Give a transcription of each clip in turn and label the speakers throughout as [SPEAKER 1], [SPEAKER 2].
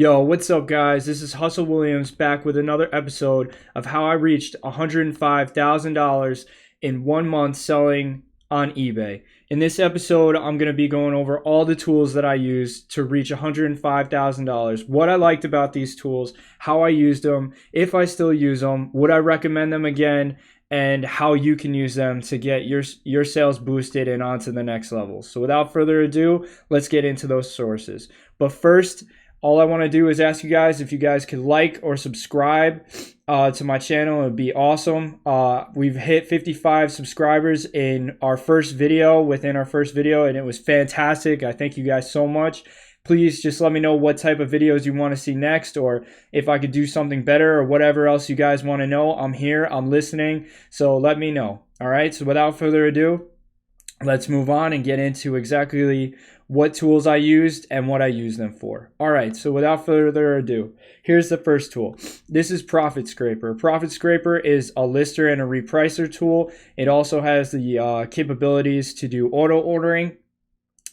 [SPEAKER 1] Yo, what's up, guys? This is Hustle Williams back with another episode of how I reached $105,000 in 1 month selling on eBay. In this episode, I'm going to be going over all the tools that I used to reach $105,000, what I liked about these tools, how I used them, if I still use them, would I recommend them again, and how you can use them to get your sales boosted and onto the next level. So without further ado, let's get into those sources. But first, all I want to do is ask you guys if you guys could like or subscribe to my channel. It would be awesome. We've hit 55 subscribers in our first video, and it was fantastic. I thank you guys so much. Please just let me know what type of videos you want to see next, or if I could do something better, or whatever else you guys want to know. I'm here, I'm listening, so let me know. All right, so without further ado, let's move on and get into exactly what tools I used and what I use them for. All right, so without further ado, here's the first tool. This is Profit Scraper. Profit Scraper is a lister and a repricer tool. It also has the capabilities to do auto ordering.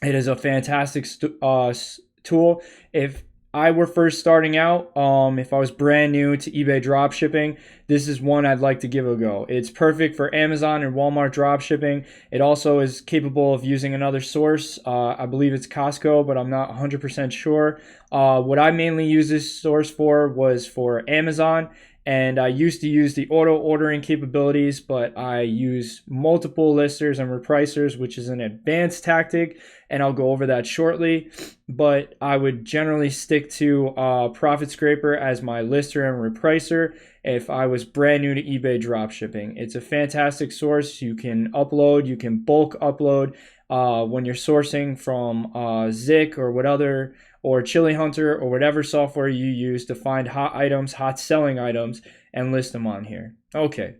[SPEAKER 1] It is a fantastic tool. If I were first starting out, if I was brand new to eBay dropshipping, this is one I'd like to give a go. It's perfect for Amazon and Walmart dropshipping. It also is capable of using another source. I believe it's Costco, but I'm not 100% sure. What I mainly use this source for was for Amazon. And I used to use the auto ordering capabilities, but I use multiple listers and repricers, which is an advanced tactic, and I'll go over that shortly. But I would generally stick to Profit Scraper as my lister and repricer if I was brand new to eBay dropshipping. It's a fantastic source. You can upload, you can bulk upload when you're sourcing from SiC or whatever, or Chili Hunter, or whatever software you use to find hot items, hot selling items, and list them on here. Okay.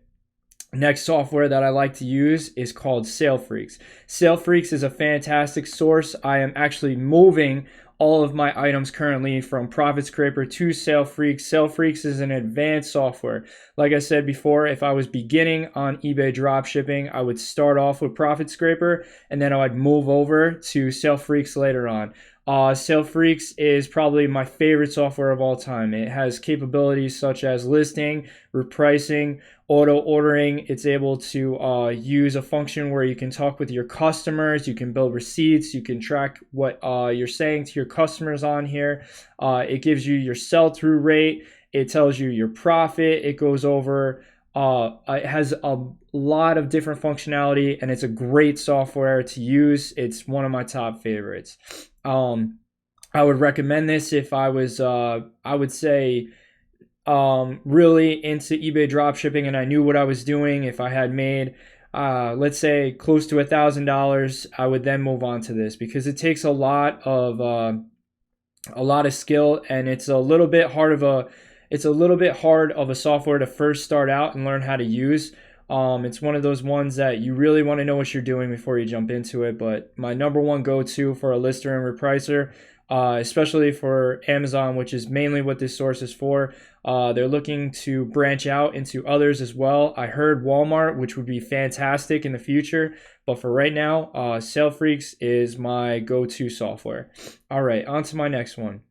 [SPEAKER 1] Next software that I like to use is called SaleFreaks. SaleFreaks is a fantastic source. I am actually moving all of my items currently from Profit Scraper to SaleFreaks. SaleFreaks is an advanced software. Like I said before, if I was beginning on eBay dropshipping, I would start off with Profit Scraper, and then I would move over to SaleFreaks later on. SaleFreaks is probably my favorite software of all time. It has capabilities such as listing, repricing, auto ordering. It's able to use a function where you can talk with your customers, you can build receipts, you can track what you're saying to your customers on here. It gives you your sell-through rate. It tells you your profit. It goes over it has a lot of different functionality, and it's a great software to use. It's one of my top favorites. I would recommend this if I was, I would say, really into eBay dropshipping and I knew what I was doing. If I had made, let's say, close to $1,000, I would then move on to this, because it takes a lot of skill, and it's a little bit hard of a software to first start out and learn how to use. It's one of those ones that you really want to know what you're doing before you jump into it. But my number one go-to for a lister and repricer, especially for Amazon, which is mainly what this source is for, they're looking to branch out into others as well. I heard Walmart, which would be fantastic in the future, but for right now, SaleFreaks is my go-to software. All right, on to my next one.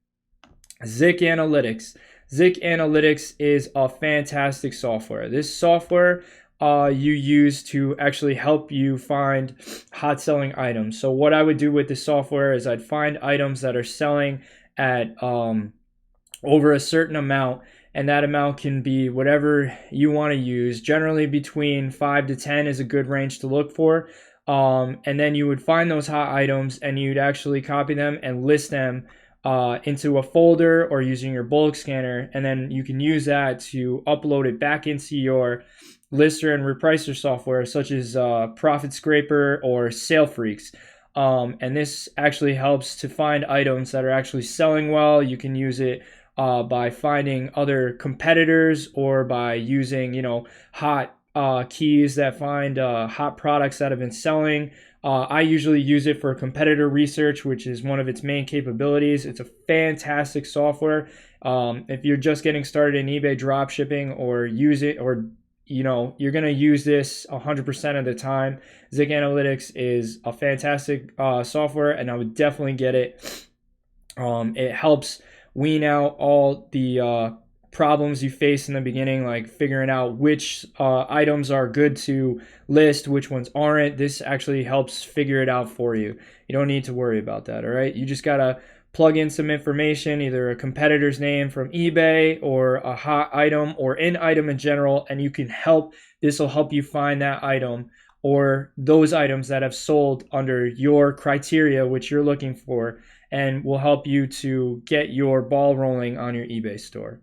[SPEAKER 1] SiC Analytics. SiC Analytics is a fantastic software. This software you use to actually help you find hot selling items. So what I would do with this software is I'd find items that are selling at over a certain amount, and that amount can be whatever you want to use. Generally between 5 to 10 is a good range to look for. And then you would find those hot items, and you'd actually copy them and list them into a folder or using your bulk scanner, and then you can use that to upload it back into your lister and repricer software, such as Profit Scraper or SaleFreaks. And this actually helps to find items that are actually selling well. You can use it by finding other competitors, or by using, hot keys that find hot products that have been selling. I usually use it for competitor research, which is one of its main capabilities. It's a fantastic software. If you're just getting started in eBay dropshipping, or use it, or you're going to use this 100% of the time, SiC Analytics is a fantastic software, and I would definitely get it. It helps wean out all the problems you face in the beginning, like figuring out which items are good to list, which ones aren't. This actually helps figure it out for you. You don't need to worry about that, all right? You just gotta plug in some information, either a competitor's name from eBay or a hot item or an item in general, and you can help. This will help you find that item or those items that have sold under your criteria, which you're looking for, and will help you to get your ball rolling on your eBay store.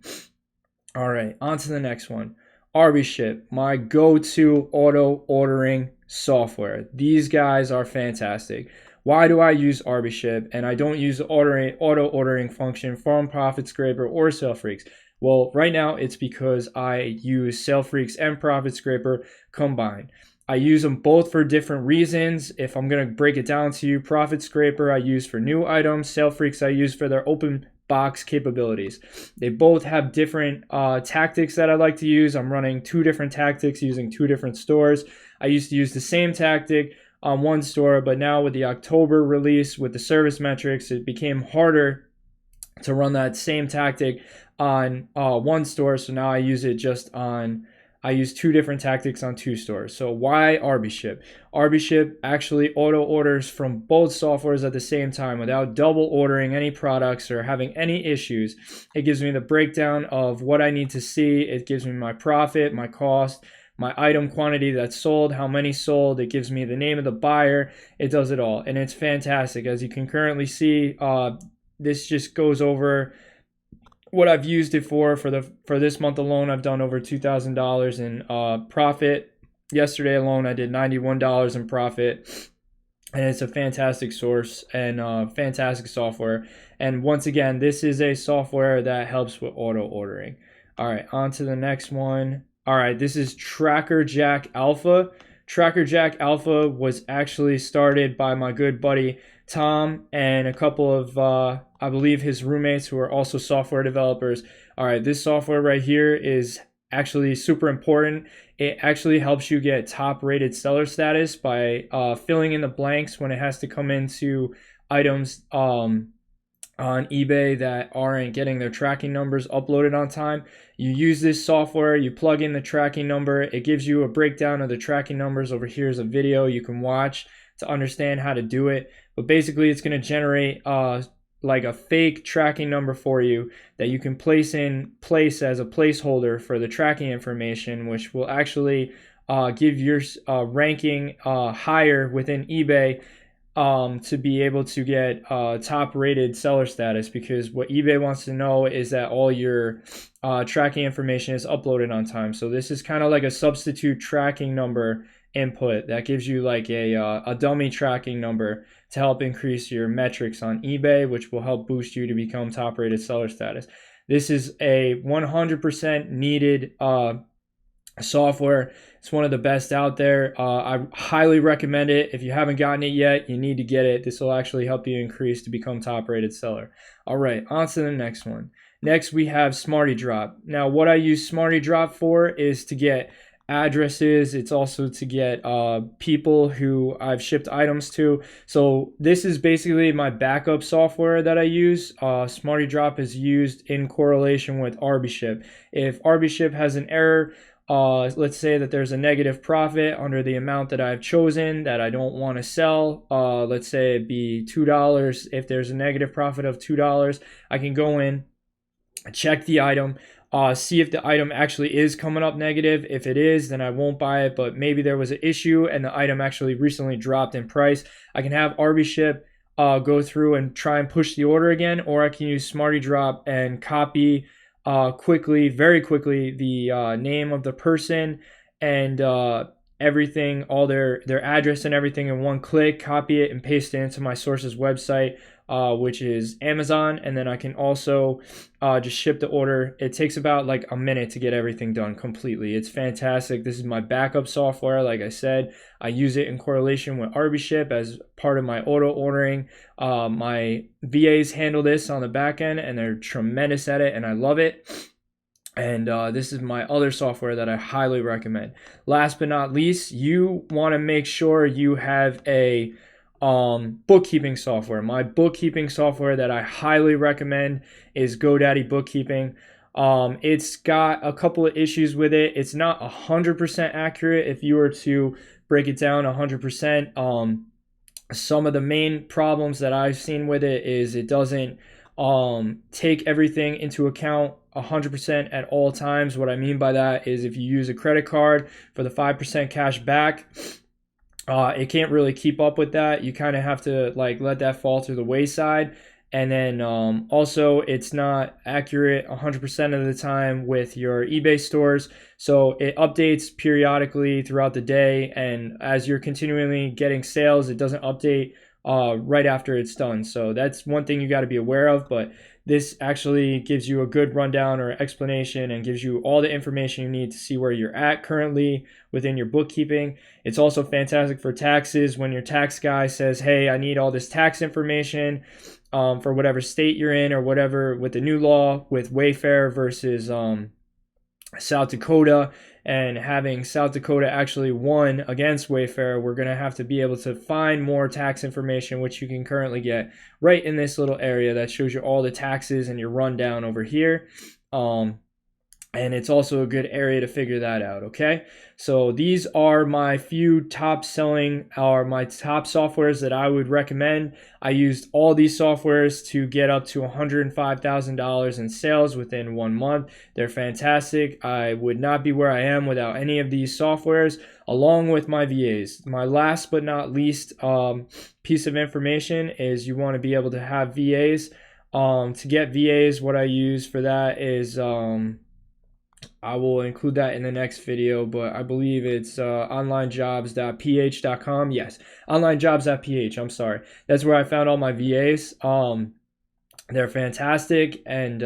[SPEAKER 1] All right, on to the next one. ArbyShip, my go-to auto ordering software. These guys are fantastic. Why do I use ArbyShip and I don't use the auto ordering function from ProfitScraper or SaleFreaks? Well, right now it's because I use SaleFreaks and ProfitScraper combined. I use them both for different reasons. If I'm going to break it down to you, ProfitScraper I use for new items, SaleFreaks I use for their open box capabilities. They both have different tactics that I like to use. I'm running 2 different tactics using 2 different stores. I used to use the same tactic on one store, but now with the October release with the service metrics, it became harder to run that same tactic on one store. So now I use it I use 2 different tactics on 2 stores. So why ArbyShip? ArbyShip actually auto orders from both softwares at the same time without double ordering any products or having any issues. It gives me the breakdown of what I need to see. It gives me my profit, my cost, my item quantity that's sold, how many sold. It gives me the name of the buyer. It does it all, and it's fantastic. As you can currently see, this just goes over what I've used it for this month alone. I've done over $2,000 in profit. Yesterday alone, I did $91 in profit, and it's a fantastic source and fantastic software. And once again, this is a software that helps with auto ordering. All right, on to the next one. All right, this is TrackerJack Alpha. TrackerJack Alpha was actually started by my good buddy Tom and a couple of, I believe, his roommates who are also software developers. All right, this software right here is actually super important. It actually helps you get top rated seller status by filling in the blanks when it has to come into items on eBay that aren't getting their tracking numbers uploaded on time. You use this software, you plug in the tracking number, it gives you a breakdown of the tracking numbers. Over here is a video you can watch to understand how to do it. But basically it's going to generate like a fake tracking number for you that you can place as a placeholder for the tracking information, which will actually give your ranking higher within eBay to be able to get top rated seller status, because what eBay wants to know is that all your tracking information is uploaded on time. So this is kind of like a substitute tracking number input that gives you like a dummy tracking number to help increase your metrics on eBay, which will help boost you to become top rated seller status. This is a 100% needed software. It's one of the best out there. I highly recommend it. If you haven't gotten it yet, you need to get it. This will actually help you increase to become top rated seller. All right, on to the next one. Next, we have Smarty Drop. Now, what I use Smarty Drop for is to get addresses. It's also to get people who I've shipped items to. So this is basically my backup software that I use. Smarty Drop is used in correlation with ArbyShip. If ArbyShip has an error, let's say that there's a negative profit under the amount that I've chosen that I don't want to sell. Let's say it'd be $2. If there's a negative profit of $2, I can go in, check the item, see if the item actually is coming up negative. If it is, then I won't buy it, but maybe there was an issue and the item actually recently dropped in price. I can have ArbyShip go through and try and push the order again, or I can use Smarty Drop and copy very quickly the name of the person and everything, all their address and everything in one click, copy it and paste it into my source's website, which is Amazon, and then I can also just ship the order. It takes about like a minute to get everything done completely. It's fantastic. This is my backup software. Like I said, I use it in correlation with ArbyShip as part of my auto ordering. My VAs handle this on the back end, and they're tremendous at it, and I love it. And this is my other software that I highly recommend. Last but not least, you want to make sure you have a bookkeeping software. My bookkeeping software that I highly recommend is GoDaddy Bookkeeping. It's got a couple of issues with it. It's not 100% accurate if you were to break it down 100%. Some of the main problems that I've seen with it is it doesn't take everything into account 100% at all times. What I mean by that is if you use a credit card for the 5% cash back, it can't really keep up with that. You kind of have to like let that fall to the wayside. And then also it's not accurate 100% of the time with your eBay stores. So it updates periodically throughout the day. And as you're continually getting sales, it doesn't update right after it's done. So that's one thing you got to be aware of. But this actually gives you a good rundown or explanation and gives you all the information you need to see where you're at currently within your bookkeeping. It's also fantastic for taxes when your tax guy says, hey, I need all this tax information for whatever state you're in or whatever with the new law with Wayfair versus South Dakota, and having South Dakota actually won against Wayfair, we're going to have to be able to find more tax information, which you can currently get right in this little area that shows you all the taxes and your rundown over here. And it's also a good area to figure that out, okay? So these are my few top selling or my top softwares that I would recommend. I used all these softwares to get up to $105,000 in sales within 1 month. They're fantastic. I would not be where I am without any of these softwares, along with my VAs. My last but not least piece of information is you want to be able to have VAs. To get VAs, what I use for that is I will include that in the next video, but I believe it's onlinejobs.ph.com. Yes, onlinejobs.ph. I'm sorry. That's where I found all my VAs. They're fantastic and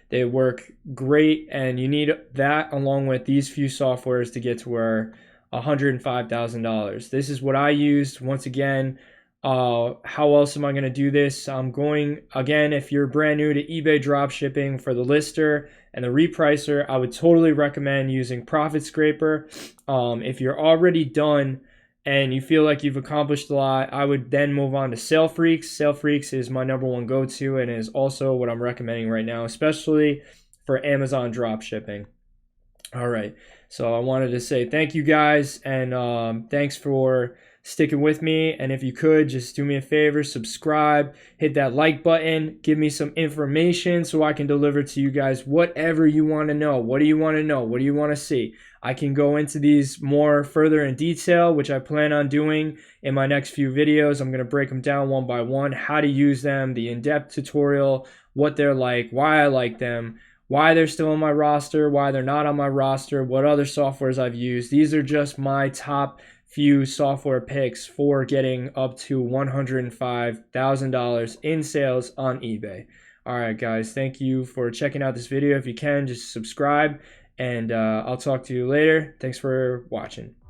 [SPEAKER 1] they work great. And you need that along with these few softwares to get to where $105,000. This is what I used. Once again, how else am I going to do this? I'm going, again, if you're brand new to eBay dropshipping, for the lister and the repricer, I would totally recommend using Profit Scraper. If you're already done and you feel like you've accomplished a lot, I would then move on to Sale Freaks. Sale Freaks is my #1 go-to and is also what I'm recommending right now, especially for Amazon dropshipping. All right, so I wanted to say thank you guys, and thanks for sticking with me. And if you could just do me a favor, subscribe, hit that like button, give me some information so I can deliver to you guys whatever you want to know. What do you want to know? What do you want to see? I can go into these more further in detail, which I plan on doing in my next few videos. I'm going to break them down one by one, how to use them, the in-depth tutorial, what they're like, why I like them, why they're still on my roster, why they're not on my roster, what other softwares I've used. These are just my top few software picks for getting up to $105,000 in sales on eBay. All right, guys, thank you for checking out this video. If you can, just subscribe, and I'll talk to you later. Thanks for watching.